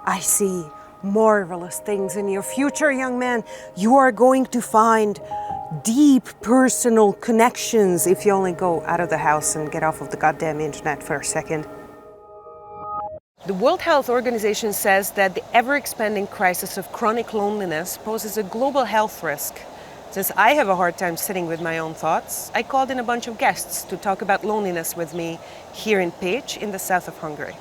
I see marvelous things in your future, young man. You are going to find deep personal connections if you only go out of the house and get off of the goddamn internet for a second. The World Health Organization says that the ever-expanding crisis of chronic loneliness poses a global health risk. Since I have a hard time sitting with my own thoughts, I called in a bunch of guests to talk about loneliness with me here in Pécs in the south of Hungary.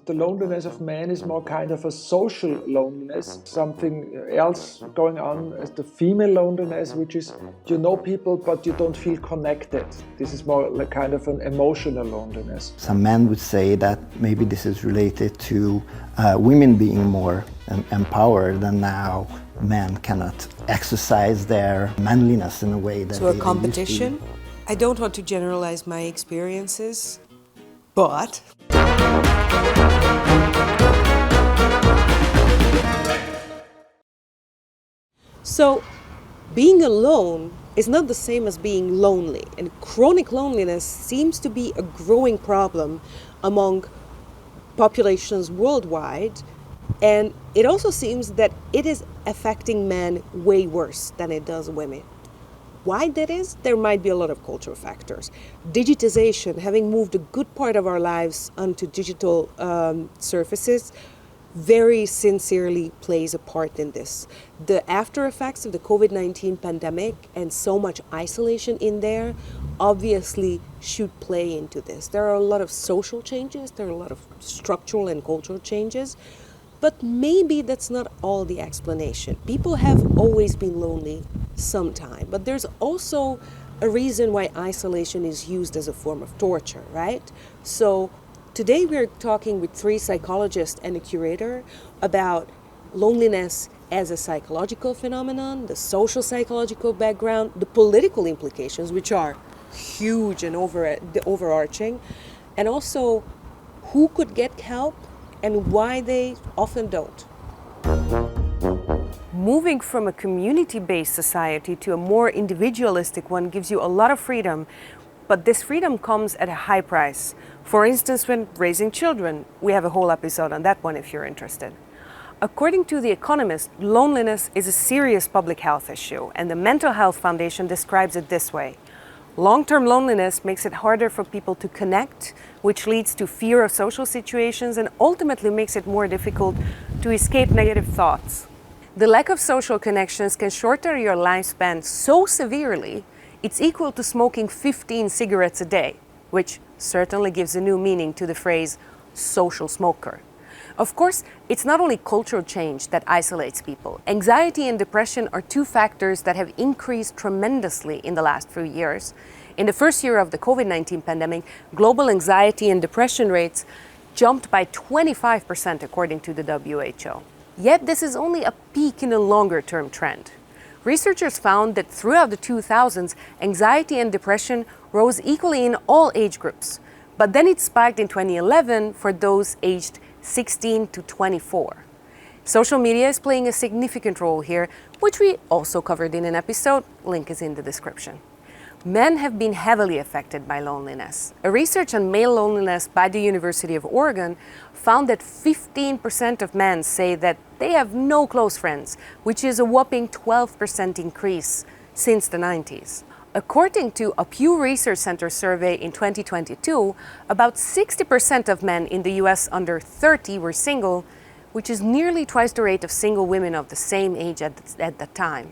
The loneliness of man is more kind of a social loneliness, something else going on as the female loneliness, which is you know people but you don't feel connected. This is more like kind of an emotional loneliness. Some men would say that maybe this is related to women being more empowered, and now men cannot exercise their manliness in a way that So a they competition? used to. I don't want to generalize my experiences, but so being alone is not the same as being lonely, and chronic loneliness seems to be a growing problem among populations worldwide, and it also seems that it is affecting men way worse than it does women. Why that is? There might be a lot of cultural factors. Digitization, having moved a good part of our lives onto digital surfaces, very sincerely plays a part in this. The after effects of the COVID-19 pandemic and so much isolation in there obviously should play into this. There are a lot of social changes, there are a lot of structural and cultural changes, but maybe that's not all the explanation. People have always been lonely sometime, but there's also a reason why isolation is used as a form of torture, right? So today we're talking with 3 psychologists and a curator about loneliness as a psychological phenomenon, the social psychological background, the political implications, which are huge and overarching, and also who could get help and why they often don't. Moving from a community-based society to a more individualistic one gives you a lot of freedom, but this freedom comes at a high price. For instance, when raising children, we have a whole episode on that one if you're interested. According to The Economist, loneliness is a serious public health issue, and the Mental Health Foundation describes it this way. Long-term loneliness makes it harder for people to connect, which leads to fear of social situations and ultimately makes it more difficult to escape negative thoughts. The lack of social connections can shorten your lifespan so severely, it's equal to smoking 15 cigarettes a day, which certainly gives a new meaning to the phrase social smoker. Of course, it's not only cultural change that isolates people. Anxiety and depression are 2 factors that have increased tremendously in the last few years. In the first year of the COVID-19 pandemic, global anxiety and depression rates jumped by 25% according to the WHO. Yet this is only a peak in a longer-term trend. Researchers found that throughout the 2000s, anxiety and depression rose equally in all age groups, but then it spiked in 2011 for those aged 16 to 24. Social media is playing a significant role here, which we also covered in an episode. Link is in the description. Men have been heavily affected by loneliness. A research on male loneliness by the University of Oregon found that 15% of men say that they have no close friends, which is a whopping 12% increase since the 90s. According to a Pew Research Center survey in 2022, about 60% of men in the US under 30 were single, which is nearly twice the rate of single women of the same age at that time.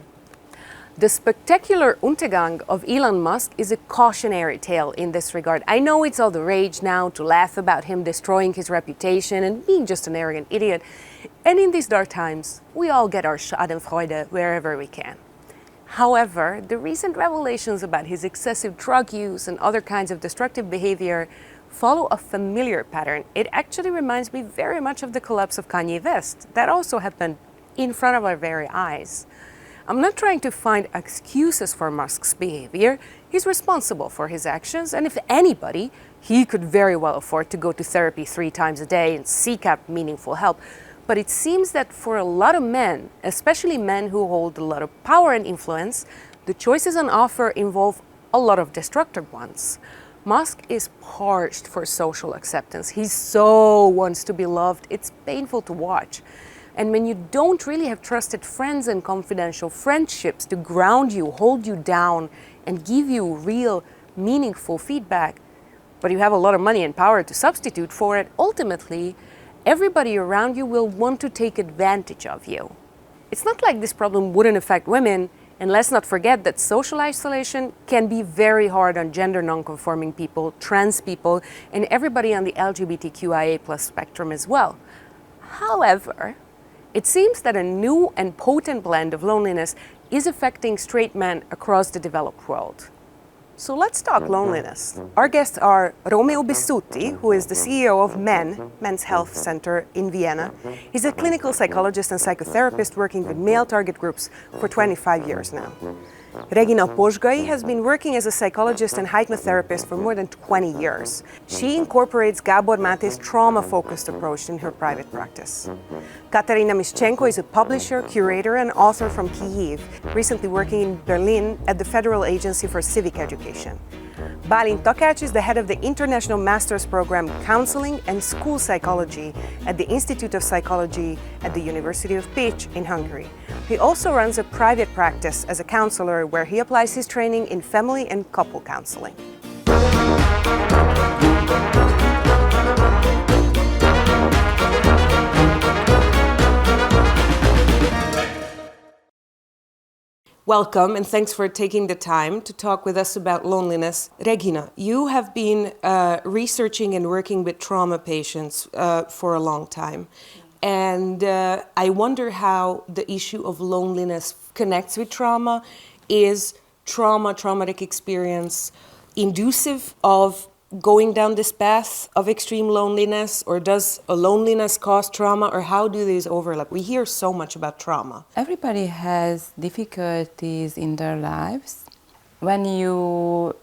The spectacular Untergang of Elon Musk is a cautionary tale in this regard. I know it's all the rage now to laugh about him destroying his reputation and being just an arrogant idiot. And in these dark times, we all get our Schadenfreude wherever we can. However, the recent revelations about his excessive drug use and other kinds of destructive behavior follow a familiar pattern. It actually reminds me very much of the collapse of Kanye West. That also happened in front of our very eyes. I'm not trying to find excuses for Musk's behavior. He's responsible for his actions, and if anybody, he could very well afford to go to therapy 3 times a day and seek out meaningful help. But it seems that for a lot of men, especially men who hold a lot of power and influence, the choices on offer involve a lot of destructive ones. Musk is parched for social acceptance. He so wants to be loved. It's painful to watch. And when you don't really have trusted friends and confidential friendships to ground you, hold you down, and give you real, meaningful feedback, but you have a lot of money and power to substitute for it, ultimately, everybody around you will want to take advantage of you. It's not like this problem wouldn't affect women, and let's not forget that social isolation can be very hard on gender nonconforming people, trans people, and everybody on the LGBTQIA+ spectrum as well. However, it seems that a new and potent blend of loneliness is affecting straight men across the developed world. So let's talk loneliness. Our guests are Romeo Bissuti, who is the CEO of Men's Health Center in Vienna. He's a clinical psychologist and psychotherapist working with male target groups for 25 years now. Regina Pozsgai has been working as a psychologist and hypnotherapist for more than 20 years. She incorporates Gábor Máté's trauma-focused approach in her private practice. Kateryna Mishchenko is a publisher, curator, and author from Kyiv, recently working in Berlin at the Federal Agency for Civic Education. Bálint Takács is the head of the International Master's Program Counselling and School Psychology at the Institute of Psychology at the University of Pécs in Hungary. He also runs a private practice as a counselor where he applies his training in family and couple counseling. Welcome, and thanks for taking the time to talk with us about loneliness. Regina, you have been researching and working with trauma patients for a long time. And I wonder how the issue of loneliness connects with trauma. Is traumatic experience inducive of going down this path of extreme loneliness, or does a loneliness cause trauma, or how do these overlap? We hear so much about trauma. Everybody has difficulties in their lives. When you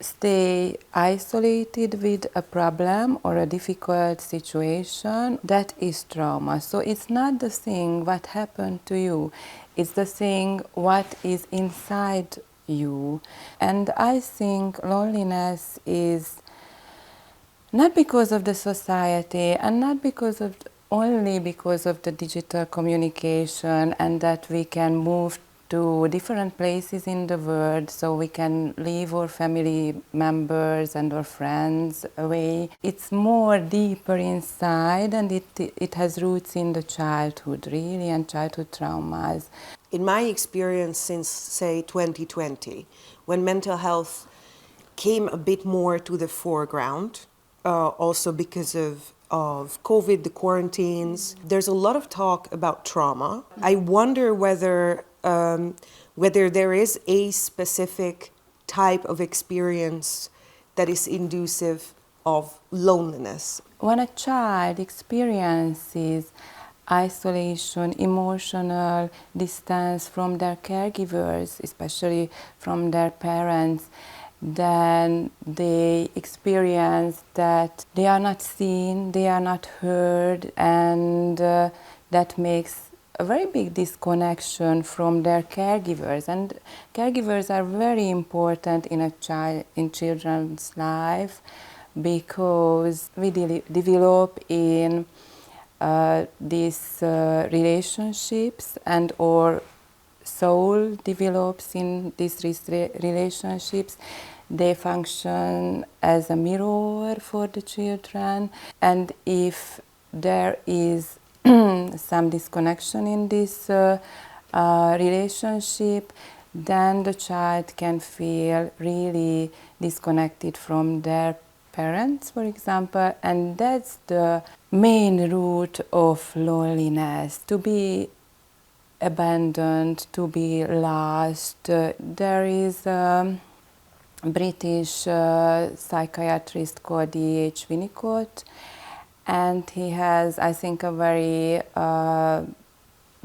stay isolated with a problem or a difficult situation, that is trauma. So it's not the thing what happened to you, it's the thing what is inside you. And I think loneliness is not because of the society and not only because of the digital communication, and that we can move to different places in the world so we can leave our family members and our friends away. It's more deeper inside, and it has roots in the childhood, really, and childhood traumas. In my experience since, say, 2020, when mental health came a bit more to the foreground, also because of COVID, the quarantines, there's a lot of talk about trauma. I wonder whether there is a specific type of experience that is inducive of loneliness. When a child experiences isolation, emotional distance from their caregivers, especially from their parents, then they experience that they are not seen, they are not heard, and that makes a very big disconnection from their caregivers. And caregivers are very important in children's life, because we develop in these relationships, and our soul develops in these relationships. They function as a mirror for the children, and if there is some disconnection in this relationship, then the child can feel really disconnected from their parents, for example, and that's the main root of loneliness, to be abandoned, to be lost. There is a British psychiatrist called D.H. Winnicott, and he has, I think, a very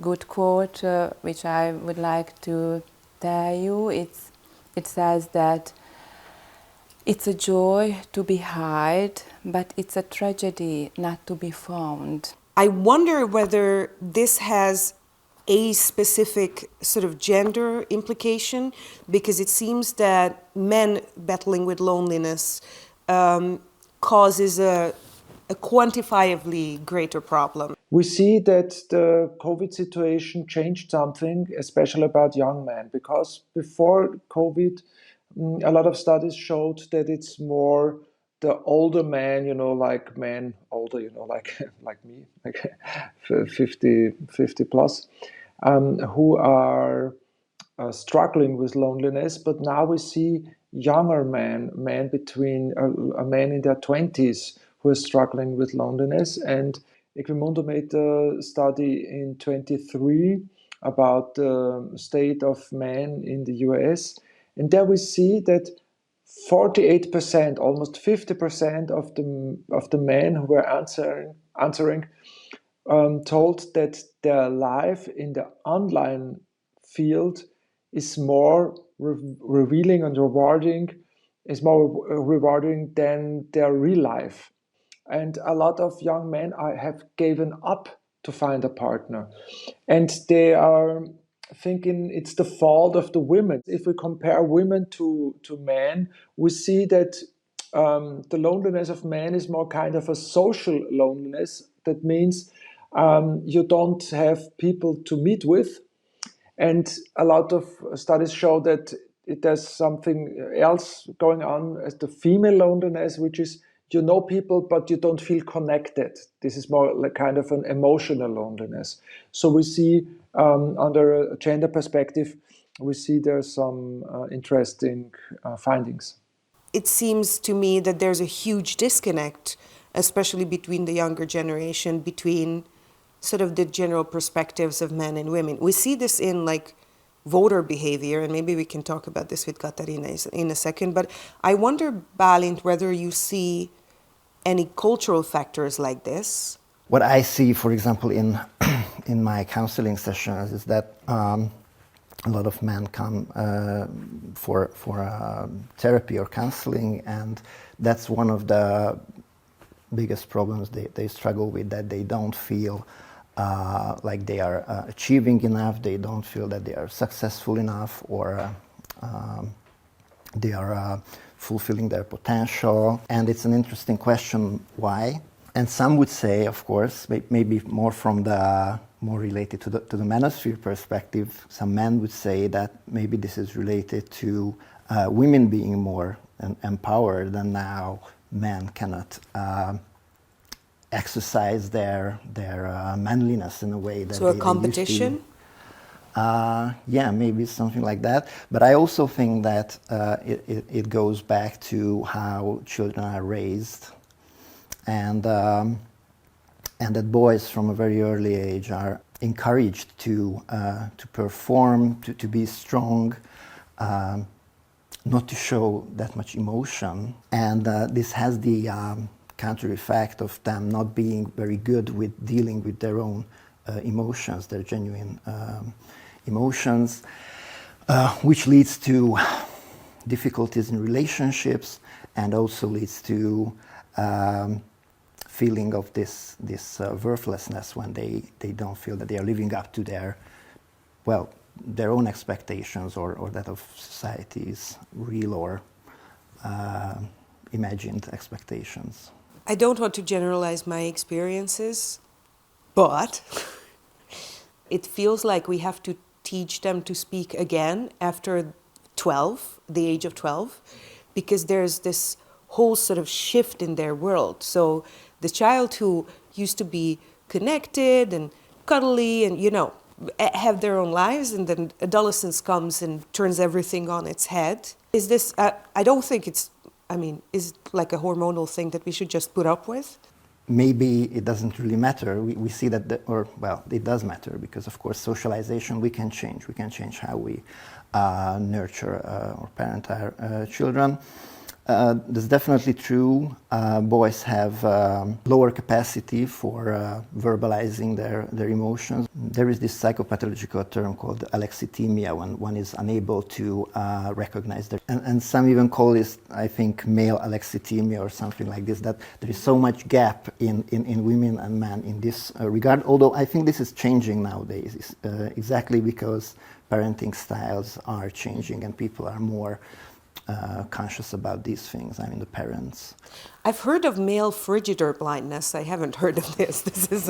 good quote, which I would like to tell you. It says that it's a joy to be hid, but it's a tragedy not to be found. I wonder whether this has a specific sort of gender implication? Because it seems that men battling with loneliness causes a quantifiably greater problem. We see that the COVID situation changed something, especially about young men, because before COVID, a lot of studies showed that it's more the older man, like men older, like me, like 50 plus, who are struggling with loneliness. But now we see younger men between a man in their 20s who are struggling with loneliness. And Equimundo made a study in 23 about the state of men in the US. And there we see that 48%, almost 50% of the men who were answering told that their life in the online field is more revealing and rewarding, is more rewarding than their real life. And a lot of young men have given up to find a partner. And they are thinking it's the fault of the women. If we compare women to men, we see that the loneliness of men is more kind of a social loneliness. That means you don't have people to meet with. And a lot of studies show that there's something else going on as the female loneliness, which is you know people, but you don't feel connected. This is more like kind of an emotional loneliness. So we see under a gender perspective, we see there's some interesting findings. It seems to me that there's a huge disconnect, especially between the younger generation, between sort of the general perspectives of men and women. We see this in like voter behavior, and maybe we can talk about this with Kateryna in a second, but I wonder, Bálint, whether you see any cultural factors like this. What I see, for example, in my counseling sessions is that a lot of men come for therapy or counseling, and that's one of the biggest problems they struggle with, that they don't feel like they are achieving enough, they don't feel that they are successful enough, or they are fulfilling their potential. And it's an interesting question, why? And some would say, of course, maybe more related to the manosphere perspective, some men would say that maybe this is related to women being more empowered, and now men cannot exercise their manliness in a way that so a competition? Yeah, maybe something like that. But I also think that it goes back to how children are raised, and that boys from a very early age are encouraged to perform, to be strong, not to show that much emotion. And this has the counter effect of them not being very good with dealing with their own emotions, their genuine emotions, which leads to difficulties in relationships, and also leads to feeling of this worthlessness when they don't feel that they are living up to their own expectations or that of society's real or imagined expectations. I don't want to generalize my experiences, but it feels like we have to teach them to speak again after 12, the age of 12, because there's this whole sort of shift in their world. So the child who used to be connected and cuddly and, have their own lives, and then adolescence comes and turns everything on its head. Is this, I don't think is it like a hormonal thing that we should just put up with? Maybe it doesn't really matter. We see that, it does matter, because of course socialization we can change. We can change how we nurture or parent our children. That's definitely true. Boys have lower capacity for verbalizing their emotions. There is this psychopathological term called alexithymia, when one is unable to recognize their... And some even call this, I think, male alexithymia or something like this, that there is so much gap in women and men in this regard, although I think this is changing nowadays, exactly because parenting styles are changing and people are more conscious about these things. I mean, the parents. I've heard of male frigidaire blindness. I haven't heard of this. This is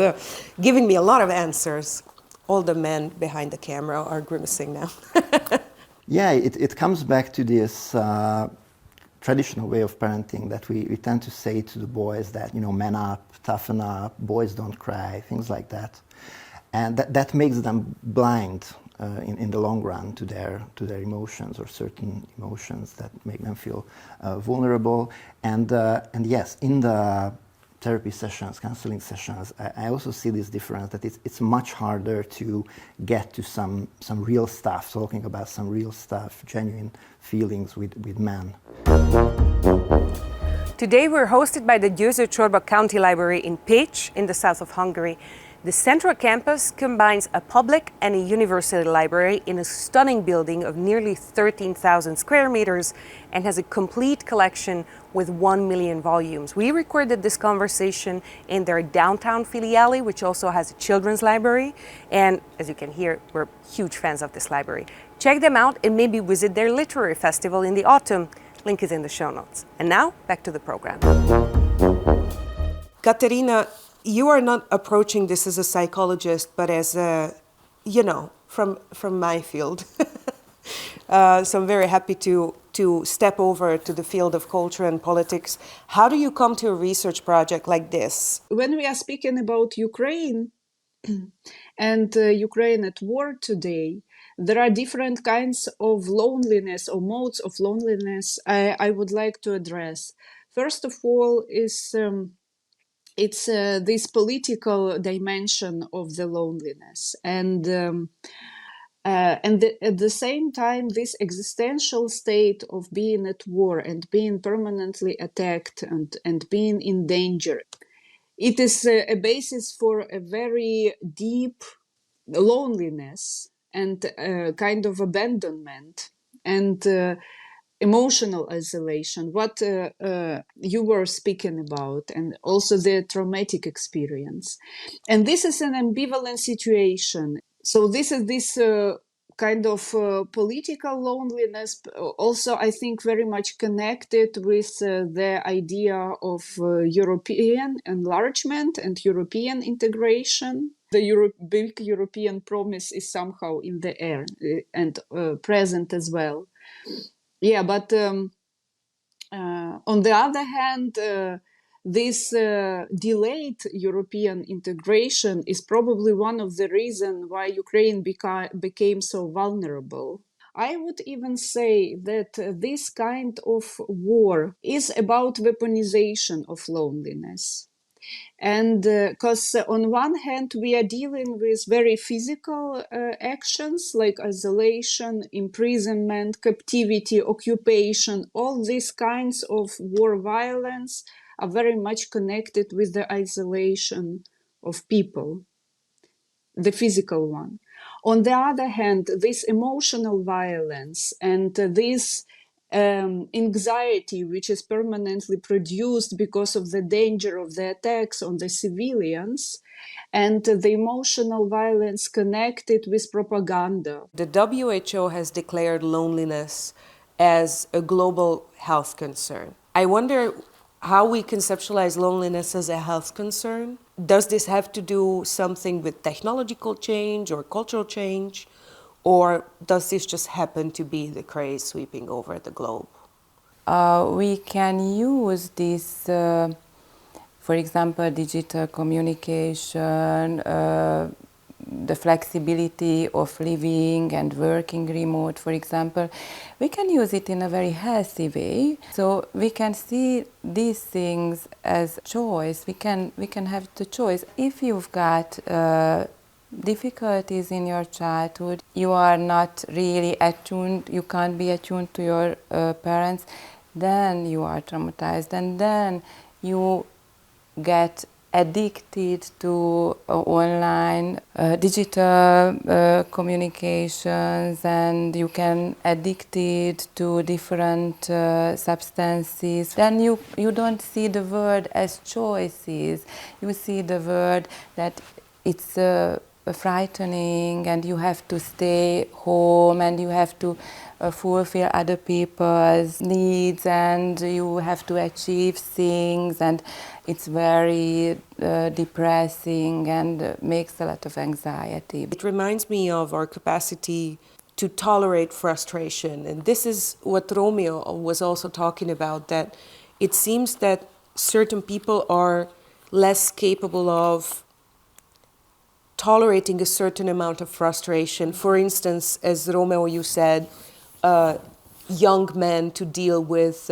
giving me a lot of answers. All the men behind the camera are grimacing now. Yeah, it comes back to this traditional way of parenting that we tend to say to the boys that, you know, man up, toughen up, boys don't cry, things like that. And that makes them blind in the long run to their emotions, or certain emotions that make them feel vulnerable. And yes, in the therapy sessions, counseling sessions, I also see this difference, that it's much harder to get to some real stuff, talking about some real stuff, genuine feelings with men. Today we're hosted by the Győző-Csorba County Library in Pécs, in the south of Hungary. The central campus combines a public and a university library in a stunning building of nearly 13,000 square meters and has a complete collection with 1 million volumes. We recorded this conversation in their downtown filiale, which also has a children's library. And as you can hear, we're huge fans of this library. Check them out and maybe visit their literary festival in the autumn. Link is in the show notes. And now, back to the program. Kateryna, you are not approaching this as a psychologist, but as a, you know, from my field. So I'm very happy to step over to the field of culture and politics. How do you come to a research project like this? When we are speaking about Ukraine and Ukraine at war today, there are different kinds of loneliness or modes of loneliness I would like to address. First of all is it's this political dimension of the loneliness, and at the same time, this existential state of being at war and being permanently attacked and being in danger. It is a basis for a very deep loneliness and kind of abandonment and emotional isolation, what you were speaking about, and also the traumatic experience. And this is an ambivalent situation. So this is this kind of political loneliness, also I think very much connected with the idea of European enlargement and European integration. The big European promise is somehow in the air and present as well. Yeah, but on the other hand, this delayed European integration is probably one of the reasons why Ukraine became so vulnerable. I would even say that this kind of war is about weaponization of loneliness. And because on one hand, we are dealing with very physical actions like isolation, imprisonment, captivity, occupation, all these kinds of war violence are very much connected with the isolation of people, the physical one. On the other hand, this emotional violence and this anxiety which is permanently produced because of the danger of the attacks on the civilians and the emotional violence connected with propaganda. The WHO has declared loneliness as a global health concern. I wonder how we conceptualize loneliness as a health concern. Does this have to do something with technological change or cultural change? Or does this just happen to be the craze sweeping over the globe? We can use this, for example, digital communication, the flexibility of living and working remote, for example. We can use it in a very healthy way. So we can see these things as choice. We can have the choice. If you've got difficulties in your childhood, you are not really attuned, you can't be attuned to your parents, then you are traumatized, and then you get addicted to online digital communications, and you can addicted to different substances. Then you don't see the world as choices. You see the world that it's frightening, and you have to stay home, and you have to fulfill other people's needs, and you have to achieve things, and it's very depressing and makes a lot of anxiety. It reminds me of our capacity to tolerate frustration, and this is what Romeo was also talking about, that it seems that certain people are less capable of tolerating a certain amount of frustration. For instance, as Romeo, you said, young men to deal with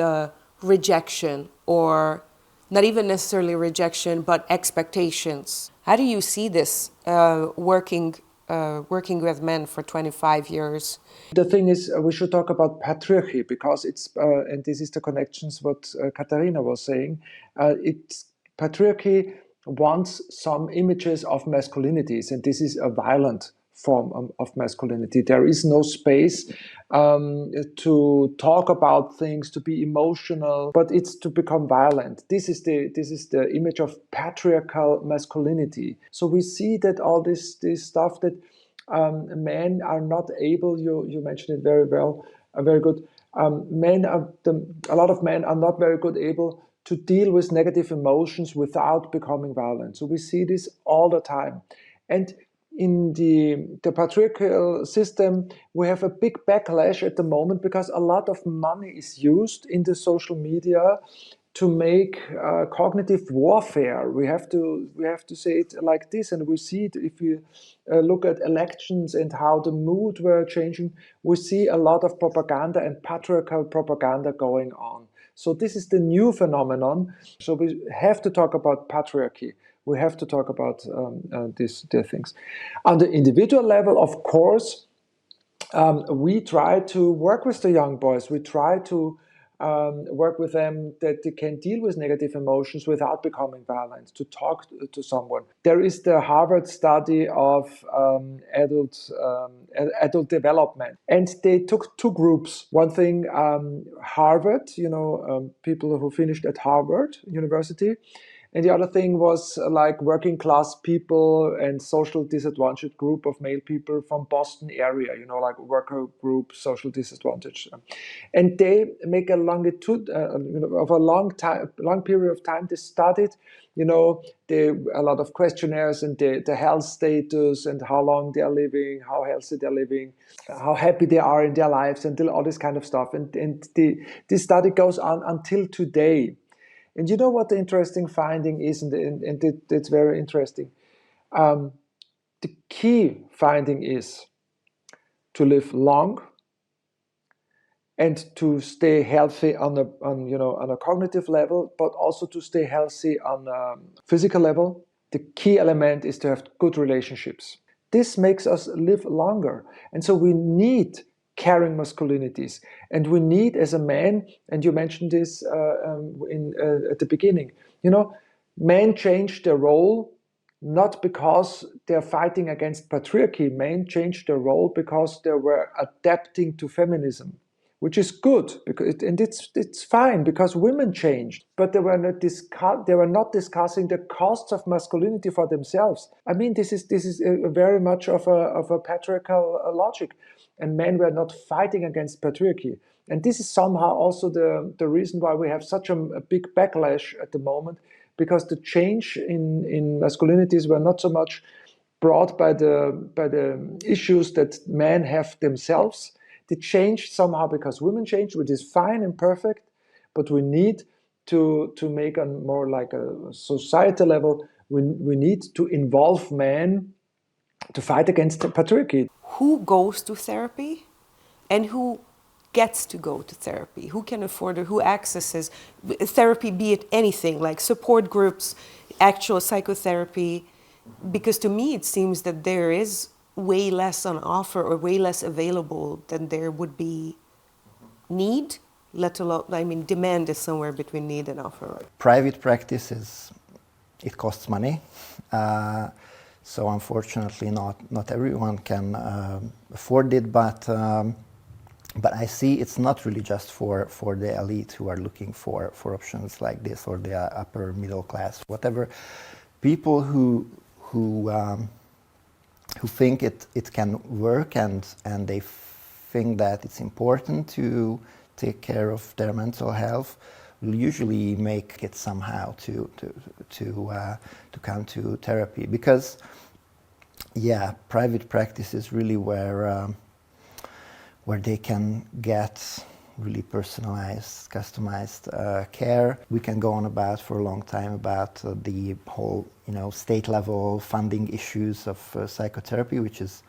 rejection, or not even necessarily rejection, but expectations. How do you see this working with men for 25 years? The thing is, we should talk about patriarchy, because it's, and this is the connections what Kateryna was saying, it's patriarchy wants some images of masculinities, and this is a violent form of masculinity. There is no space to talk about things, to be emotional, but it's to become violent. This is the image of patriarchal masculinity. So we see that all this stuff that men are not able. You mentioned it very well, very good. A lot of men are not very good able to deal with negative emotions without becoming violent. So we see this all the time. And in the patriarchal system, we have a big backlash at the moment, because a lot of money is used in the social media to make cognitive warfare. We have to say it like this, and we see it if you look at elections and how the mood were changing. We see a lot of propaganda and patriarchal propaganda going on. So this is the new phenomenon. So we have to talk about patriarchy. We have to talk about these things. On the individual level, of course, we try to work with the young boys. We try to work with them that they can deal with negative emotions without becoming violent, to talk to someone. There is the Harvard study of adult development, and they took two groups. One thing, Harvard, people who finished at Harvard University, and the other thing was like working class people and social disadvantaged group of male people from Boston area, like worker group, social disadvantage. And they make a longitude of a long period of time. They studied, a lot of questionnaires and the health status and how long they are living, how healthy they're living, how happy they are in their lives, and all this kind of stuff. And this study goes on until today. And you know what the interesting finding is, and it's very interesting. The key finding is to live long and to stay healthy on a cognitive level, but also to stay healthy on a physical level. The key element is to have good relationships. This makes us live longer, and so we need caring masculinities, and we need, as a man, and you mentioned this at the beginning, men change their role not because they're fighting against patriarchy. Men changed their role because they were adapting to feminism, which is good, and it's fine, because women changed, but they were not discussing the costs of masculinity for themselves. I mean, this is very much of a patriarchal logic, and men were not fighting against patriarchy. And this is somehow also the reason why we have such a big backlash at the moment, because the change in masculinities were not so much brought by the issues that men have themselves. They changed somehow because women changed, which is fine and perfect, but we need to make a more like a societal level. We need to involve men to fight against patriarchy. Who goes to therapy and who gets to go to therapy? Who can afford it? Who accesses therapy, be it anything like support groups, actual psychotherapy? Because to me it seems that there is way less on offer or way less available than there would be need. let alone, I mean, demand is somewhere between need and offer. Private practice it costs money. So unfortunately, not everyone can afford it, but I see it's not really just for the elite who are looking for options like this, or the upper middle class, whatever. People who think it can work and they think that it's important to take care of their mental health will usually make it somehow to come to therapy, because private practice is really where they can get really personalized, customized care. We can go on about for a long time about the whole, state level funding issues of psychotherapy, which is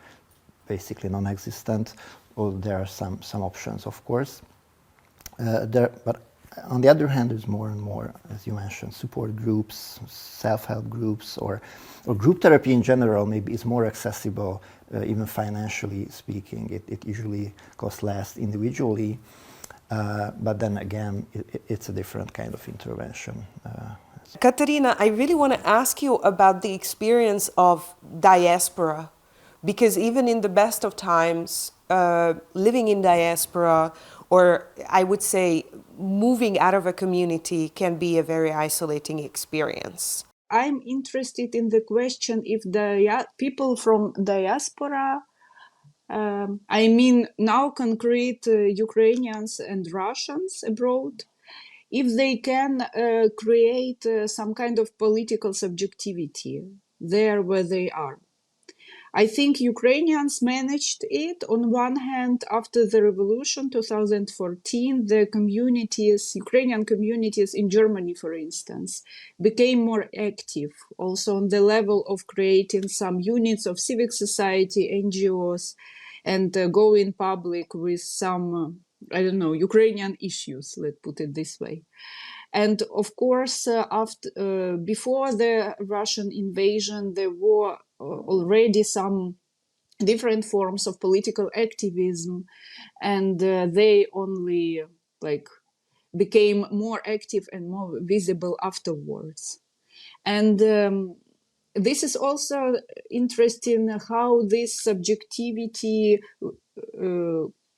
basically non-existent. Well, there are some options, of course. But on the other hand, there's more and more, as you mentioned, support groups, self-help groups, or group therapy in general maybe is more accessible, even financially speaking. It usually costs less individually, but then again, it's a different kind of intervention. Kateryna, I really want to ask you about the experience of diaspora, because even in the best of times, living in diaspora, or I would say moving out of a community, can be a very isolating experience. I'm interested in the question if the people from diaspora, I mean now concrete Ukrainians and Russians abroad, if they can create some kind of political subjectivity there where they are. I think Ukrainians managed it. On one hand, after the revolution 2014, the communities, Ukrainian communities in Germany, for instance, became more active, also on the level of creating some units of civic society, NGOs, and going public with some, Ukrainian issues, let's put it this way. And of course, before the Russian invasion, there were already some different forms of political activism, and they only became more active and more visible afterwards. And this is also interesting how this subjectivity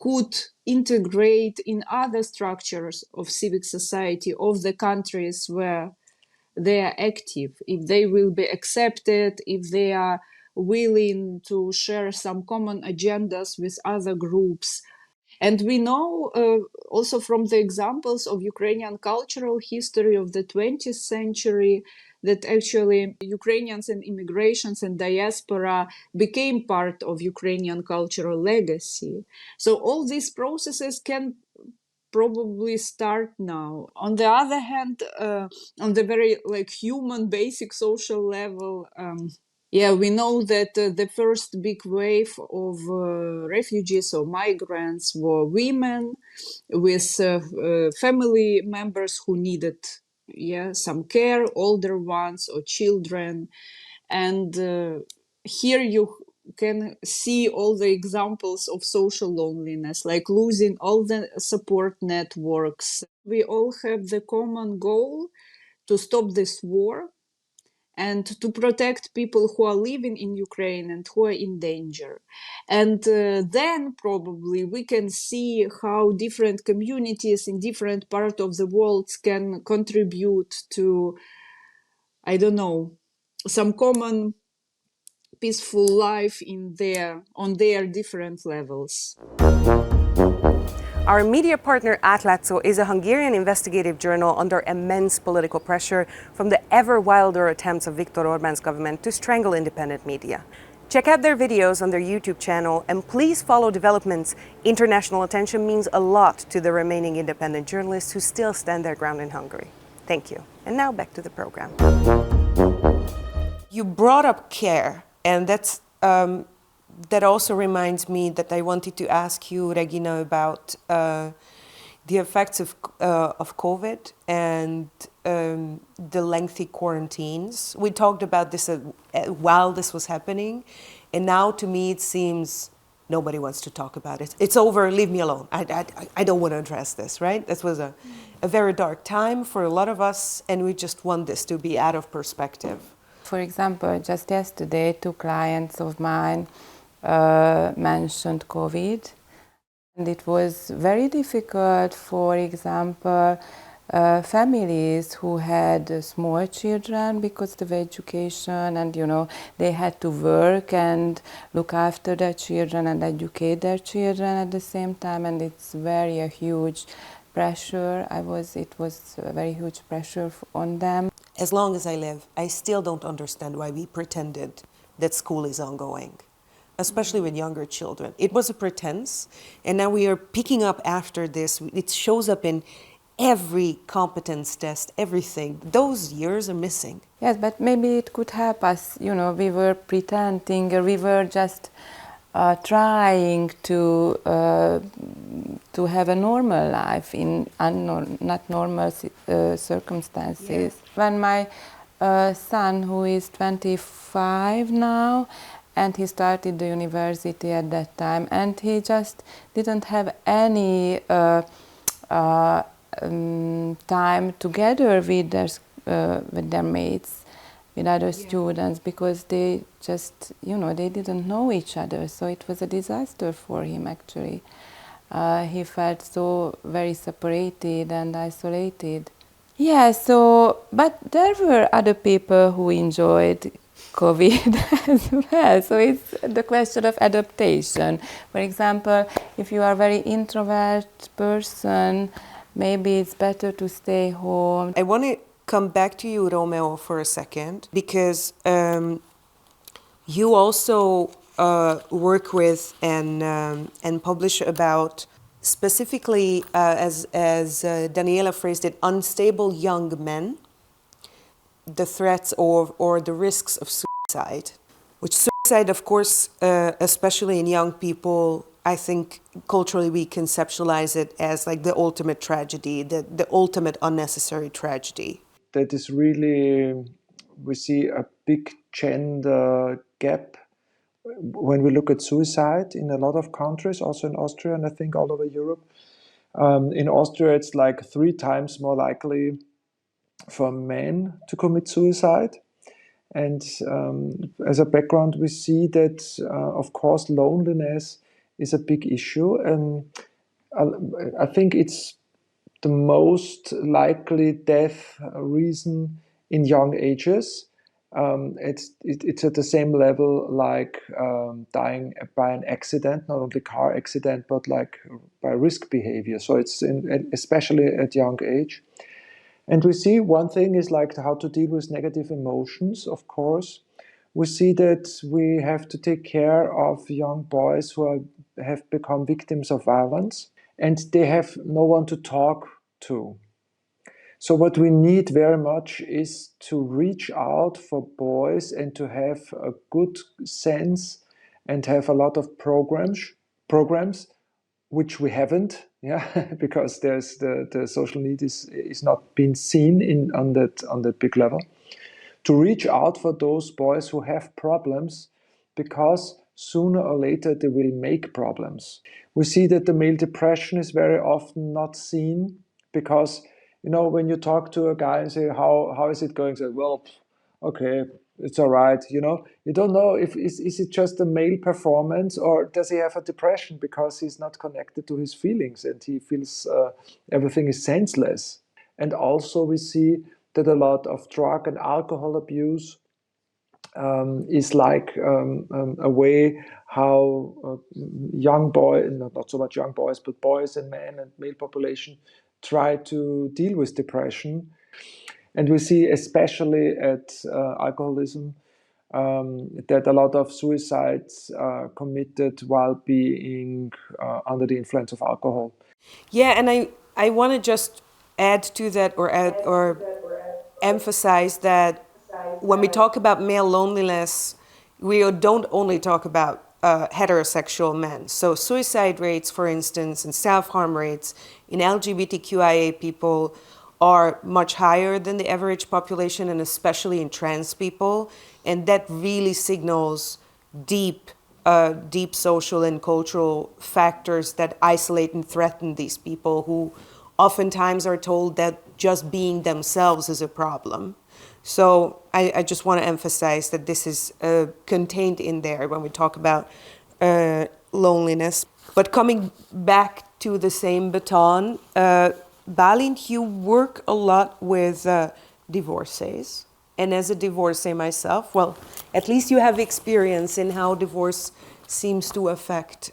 could integrate in other structures of civic society of the countries where they are active, if they will be accepted, if they are willing to share some common agendas with other groups. And we know also from the examples of Ukrainian cultural history of the 20th century that actually Ukrainians and immigrations and diaspora became part of Ukrainian cultural legacy. So all these processes can probably start now. On the other hand, on the very human basic social level, we know that the first big wave of refugees or migrants were women with family members who needed some care, older ones or children. And here you can see all the examples of social loneliness, like losing all the support networks. We all have the common goal to stop this war and to protect people who are living in Ukraine and who are in danger. And then probably we can see how different communities in different parts of the world can contribute to, some common peaceful life on their different levels. Our media partner Átlátszó is a Hungarian investigative journal under immense political pressure from the ever wilder attempts of Viktor Orbán's government to strangle independent media. Check out their videos on their YouTube channel and please follow developments. International attention means a lot to the remaining independent journalists who still stand their ground in Hungary. Thank you. And now back to the program. You brought up care, and that also reminds me that I wanted to ask you, Regina, about the effects of COVID and the lengthy quarantines. We talked about this while this was happening, and now to me it seems nobody wants to talk about it. It's over, leave me alone. I don't want to address this, right? This was a very dark time for a lot of us, and we just want this to be out of perspective. For example, just yesterday, 2 clients of mine mentioned COVID, and it was very difficult, for example, families who had small children because of education, and they had to work and look after their children and educate their children at the same time, and it's a huge pressure. It was a very huge pressure on them. As long as I live, I still don't understand why we pretended that school is ongoing, especially with younger children. It was a pretense, and now we are picking up after this. It shows up in every competence test, everything. Those years are missing. Yes, but maybe it could help us. We were pretending, we were just trying to have a normal life in not normal circumstances. Yeah. When my son, who is 25 now, and he started the university at that time, and he just didn't have any time together with their mates, with other students, because they just, they didn't know each other. So it was a disaster for him, actually. He felt so very separated and isolated. Yeah, but there were other people who enjoyed COVID as well. So it's the question of adaptation. For example, if you are a very introvert person, maybe it's better to stay home. I want to come back to you, Romeo, for a second, because you also work with and publish about, specifically, as Daniela phrased it, unstable young men, the threats or the risks of suicide. Which suicide, of course, especially in young people, I think culturally we conceptualize it as like the ultimate tragedy, the ultimate unnecessary tragedy. That is really, we see a big gender gap when we look at suicide in a lot of countries, also in Austria, and I think all over Europe. In Austria, it's like 3 times more likely for men to commit suicide. And as a background, we see that, of course, loneliness is a big issue. And I think it's the most likely death reason in young ages. It's at the same level like dying by an accident, not only car accident, but like by risk behavior. So it's especially at young age. And we see one thing is like how to deal with negative emotions, of course. We see that we have to take care of young boys who have become victims of violence, and they have no one to talk to. So what we need very much is to reach out for boys and to have a good sense and have a lot of programs which we haven't, because there's the social need is not being seen on that big level. To reach out for those boys who have problems, because sooner or later they will make problems. We see that the male depression is very often not seen, because when you talk to a guy and say, how is it going? Say, well, okay, it's all right. You don't know if is it just a male performance, or does he have a depression because he's not connected to his feelings and he feels everything is senseless. And also we see that a lot of drug and alcohol abuse is like a way how young boys, not so much young boys, but boys and men and male population try to deal with depression. And we see, especially at alcoholism, that a lot of suicides are committed while being under the influence of alcohol. Yeah, and I want to just add to that or emphasize that when we talk about male loneliness, we don't only talk about heterosexual men. So suicide rates, for instance, and self-harm rates in LGBTQIA people are much higher than the average population, and especially in trans people. And that really signals deep deep social and cultural factors that isolate and threaten these people who oftentimes are told that just being themselves is a problem. So I just want to emphasize that this is contained in there when we talk about loneliness. But coming back to the same baton, Bálint, you work a lot with divorcees. And as a divorcee myself, well, at least you have experience in how divorce seems to affect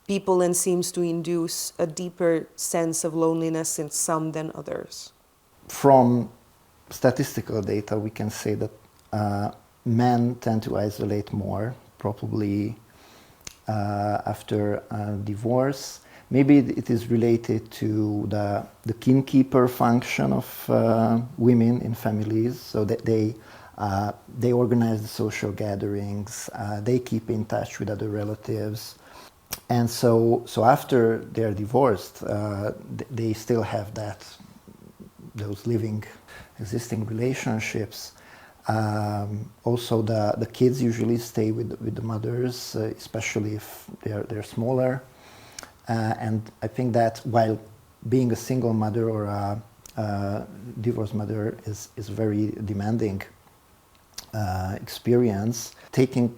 people and seems to induce a deeper sense of loneliness in some than others. From statistical data, we can say that men tend to isolate more, probably after divorce. Maybe it is related to the kinkeeper function of women in families, so that they organize the social gatherings, they keep in touch with other relatives, and so after they're divorced, they still have those existing relationships. Also, the kids usually stay with the mothers, especially if they're smaller. And I think that while being a single mother or a divorced mother is a very demanding experience, taking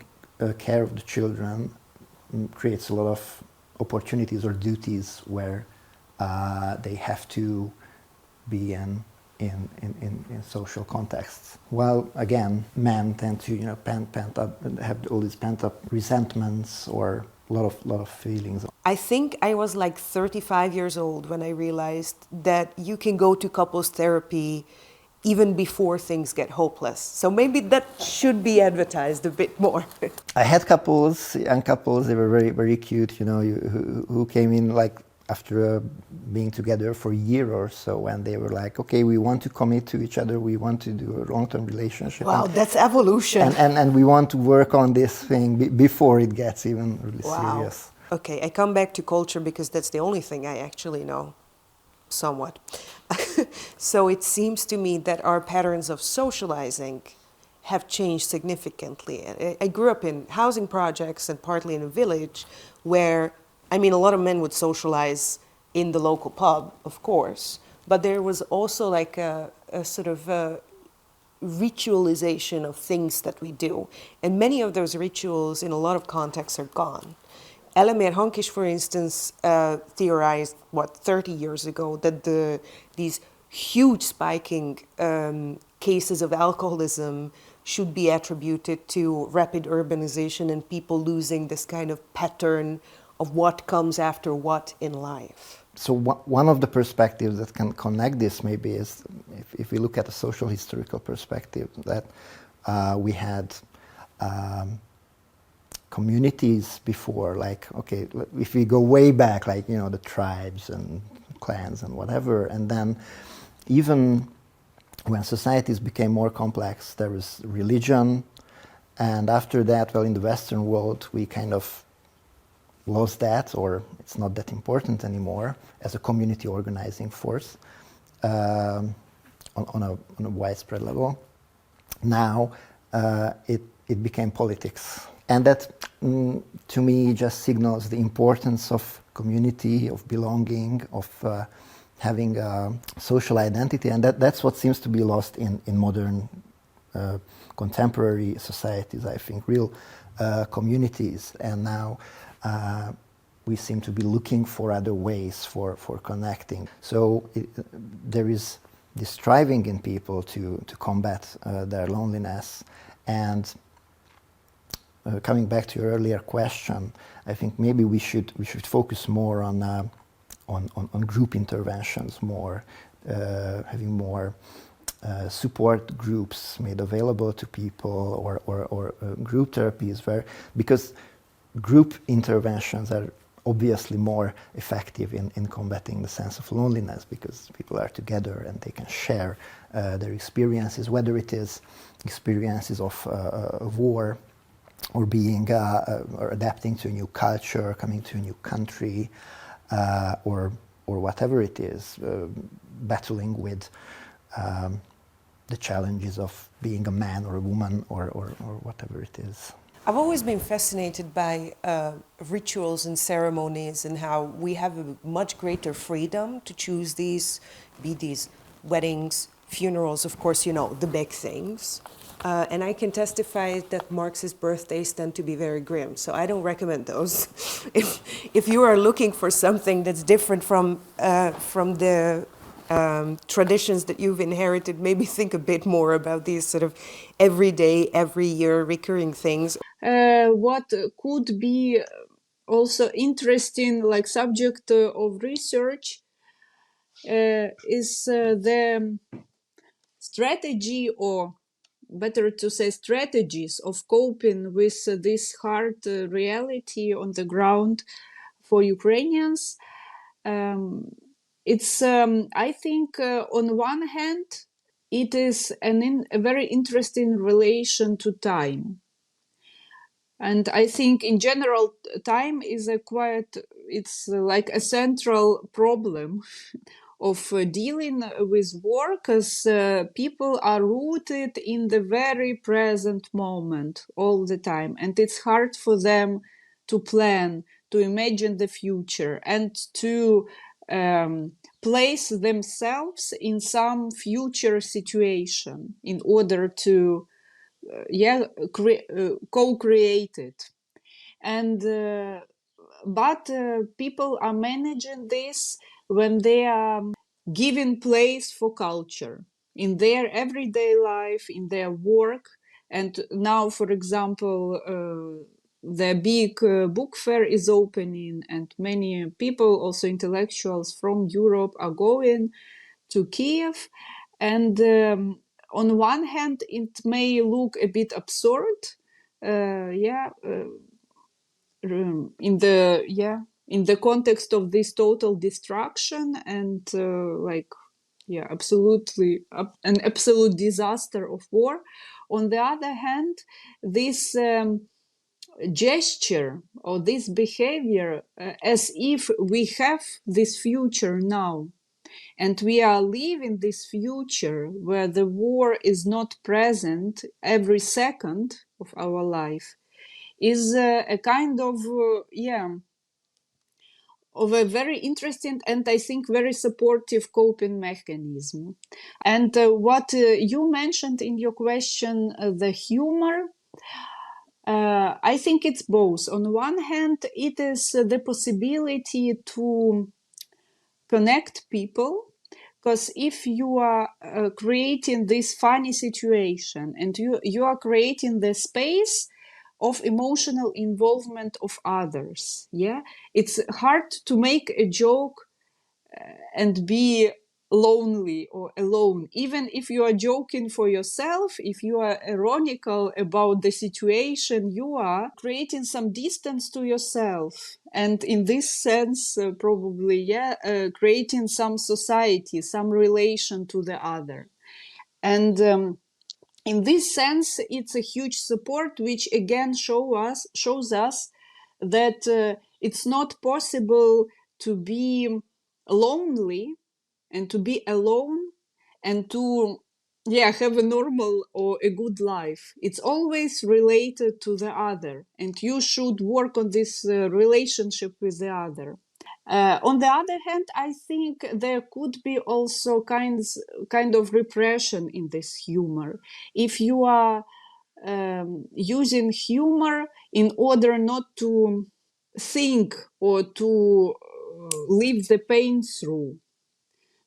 care of the children creates a lot of opportunities or duties where they have to be in social contexts. While again, men tend to have all these pent up resentments or a lot of feelings. I think I was like 35 years old when I realized that you can go to couples therapy even before things get hopeless. So maybe that should be advertised a bit more. I had young couples, they were very, very cute, who came in like after being together for a year or so, and they were like, okay, we want to commit to each other, we want to do a long-term relationship. Wow, that's evolution. And we want to work on this thing before it gets even really serious. Okay, I come back to culture because that's the only thing I actually know, somewhat. So it seems to me that our patterns of socializing have changed significantly. I grew up in housing projects and partly in a village where, a lot of men would socialize in the local pub, of course, but there was also like a sort of a ritualization of things that we do. And many of those rituals in a lot of contexts are gone. Elemér Hankis, for instance, theorized, 30 years ago, that these huge spiking cases of alcoholism should be attributed to rapid urbanization and people losing this kind of pattern of what comes after what in life. So one of the perspectives that can connect this maybe is, if we look at a social historical perspective, that we had communities before, like, okay, if we go way back, like, the tribes and clans and whatever, and then even when societies became more complex, there was religion, and after that, in the Western world, we kind of lost that, or it's not that important anymore as a community organizing force on a widespread level. Now it became politics, and that to me just signals the importance of community, of belonging, of having a social identity, and that's what seems to be lost in modern contemporary societies, I think, real communities. And now we seem to be looking for other ways for connecting. So there is this striving in people to combat their loneliness. And coming back to your earlier question, I think maybe we should focus more on group interventions, more having more support groups made available to people, or group therapies, because group interventions are obviously more effective in combating the sense of loneliness, because people are together and they can share their experiences, whether it is experiences of war, or being or adapting to a new culture, coming to a new country, or whatever it is, battling with the challenges of being a man or a woman, or whatever it is. I've always been fascinated by rituals and ceremonies and how we have a much greater freedom to choose these, be these weddings, funerals, of course, you know, the big things. And I can testify that Marxist birthdays tend to be very grim, so I don't recommend those. If you are looking for something that's different from the traditions that you've inherited, maybe think a bit more about these sort of everyday, every year recurring things. What could be also interesting, like subject of research, is the strategy, or better to say strategies, of coping with this hard reality on the ground for Ukrainians. It's, I think, on one hand, it is a very interesting relation to time. And I think in general, time is it's like a central problem of dealing with war, because people are rooted in the very present moment all the time. And it's hard for them to plan, to imagine the future, and to place themselves in some future situation in order to co-create it. And but people are managing this when they are giving place for culture in their everyday life, in their work. And now, for example, the big book fair is opening, and many people, also intellectuals from Europe, are going to Kyiv. And on one hand, it may look a bit absurd, in the context of this total destruction and absolutely an absolute disaster of war. On the other hand, this gesture or this behavior, as if we have this future now, and we are living this future where the war is not present every second of our life, is a kind of a very interesting and I think very supportive coping mechanism. And what you mentioned in your question, the humor, I think it's both. On one hand, it is the possibility to connect people, because if you are creating this funny situation and you are creating the space of emotional involvement of others, it's hard to make a joke and be lonely or alone. Even if you are joking for yourself, if you are ironical about the situation, you are creating some distance to yourself, and in this sense probably creating some society, some relation to the other. And in this sense, it's a huge support, which again shows us that it's not possible to be lonely and to be alone and to have a normal or a good life. It's always related to the other, and you should work on this relationship with the other. On the other hand, I think there could be also kind of repression in this humor. If you are using humor in order not to think or to live the pain through.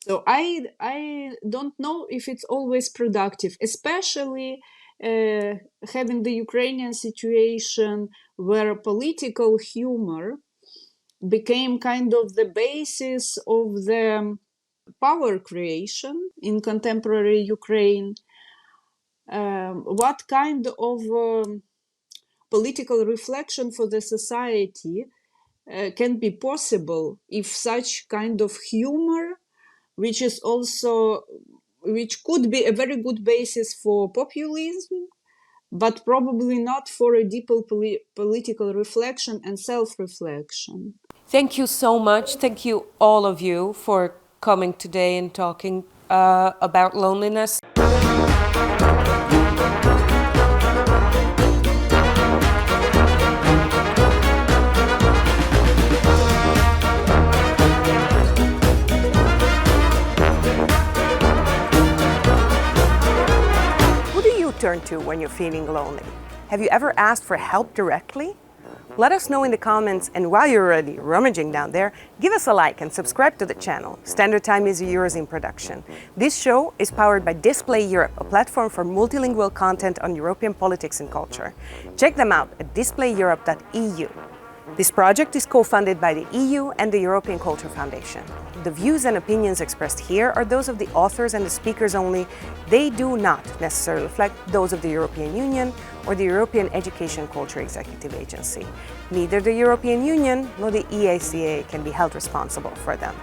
So I don't know if it's always productive, especially having the Ukrainian situation where political humor became kind of the basis of the power creation in contemporary Ukraine. What kind of political reflection for the society can be possible if such kind of humor, which could be a very good basis for populism, but probably not for a deeper political reflection and self-reflection. Thank you so much. Thank you, all of you, for coming today and talking about loneliness. turn to when you're feeling lonely? Have you ever asked for help directly? Let us know in the comments, and while you're already rummaging down there, give us a like and subscribe to the channel. Standard Time is a Eurozine production. This show is powered by Display Europe, a platform for multilingual content on European politics and culture. Check them out at displayeurope.eu. This project is co-funded by the EU and the European Culture Foundation. The views and opinions expressed here are those of the authors and the speakers only. They do not necessarily reflect those of the European Union or the European Education Culture Executive Agency. Neither the European Union nor the EACA can be held responsible for them.